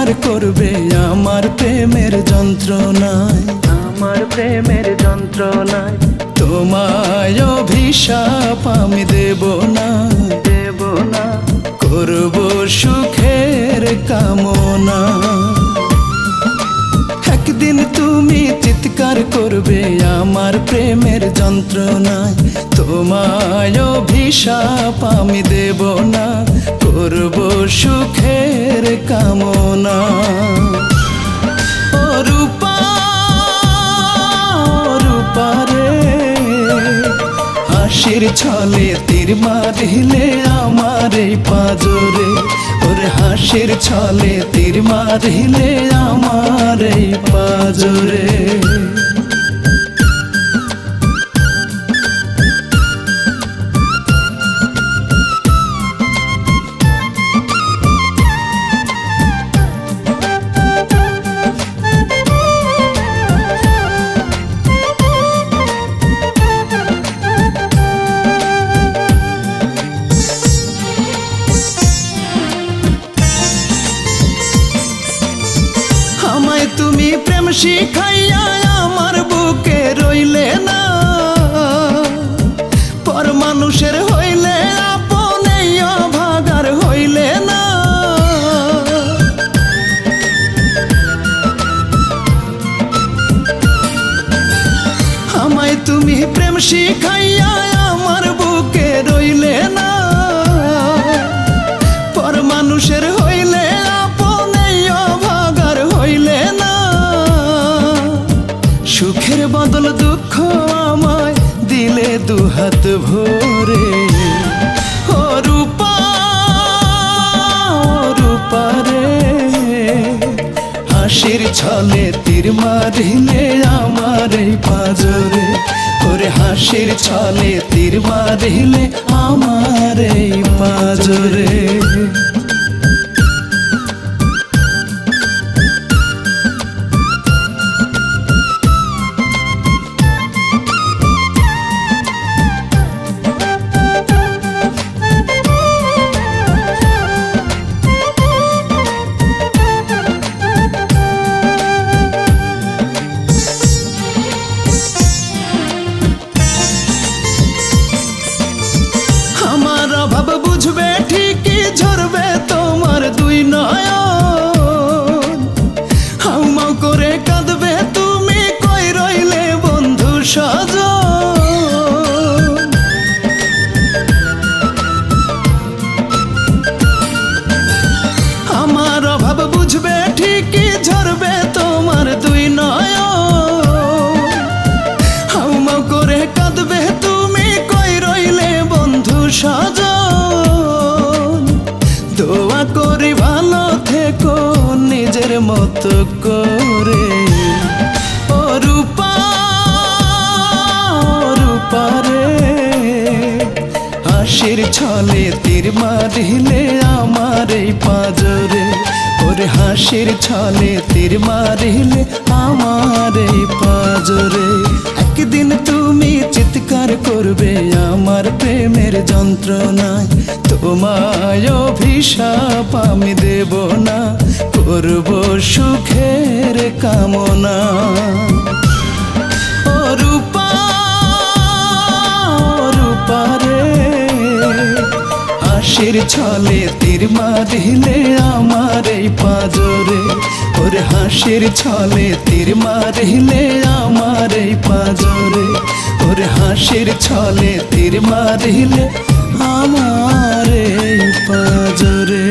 চিৎকার করবে আমার প্রেমের যন্ত্রণায়, আমার প্রেমের যন্ত্রণায়। তোমায় অভিশাপ আমি দেব না, দেব না, করব সুখের কামনা। একদিন তুমি চিৎকার করবে আমার প্রেমের যন্ত্রণায়, তোমায় অভিশাপ আমি দেব না, করব সুখের কামনা। ও রূপা, রূপা রে, হাসির ছলে তীর মারিলে আমার এই পাঁজরে, ওরে হাসির ছলে তীর মারিলে আমার এই পাঁজরে। তুমি প্রেম শিখাইয়া আমার বুকে রইলে না, পর মানুষের হইলে আপনে ভাগার হইলে না। আমায় তুমি প্রেম শিখাইয়া আমার বুকে রইলে না, পর মানুষের হইলে আপনে ভাগার হইলে না। সুখের বদল দুঃখ আমায় দিলে দুহাত ভরে। ও রূপা, রূপা রে, হাসির ছলে তীর মারিলে আমার এই পাঁজরে, ওরে হাসির ছলে তীর মারিলে আমার এই পাঁজরে। বুঝবে ঠিকই ঝরবে তোমার দুই নয়ন, হাউমাউ করে কাঁদবে তুমি কই রইলে বন্ধু সজন। আমার অভাব বুঝবে ঠিকই ঝরবে তোমার দুই নয়ন, হাউমাউ করে কাঁদবে তুমি কই রইলে বন্ধু সজন। দোয়া করি ভালো থেকো নিজের মতো করে। ও রূপা, রূপা রে, হাসির ছলে তীর মারিলে আমার এই পাঁজরে, ওরে হাসির ছলে তীর মারিলে আমার এই পাঁজরে। একদিন তুমি চিৎকার করবে আমার প্রেমের যন্ত্রণায়, তোমায় অভিশাপ আমি দেব না, করব সুখের কামনা। ও রূপা, রূপা রে, হাসির ছলে তীর মারিলে আমার এই পাঁজরে, ওরে হাসির ছলে তীর মারিলে আমার এই পাঁজরে, ওরে হাসির ছলে তীর মারিলে আমার এই পাঁজরে।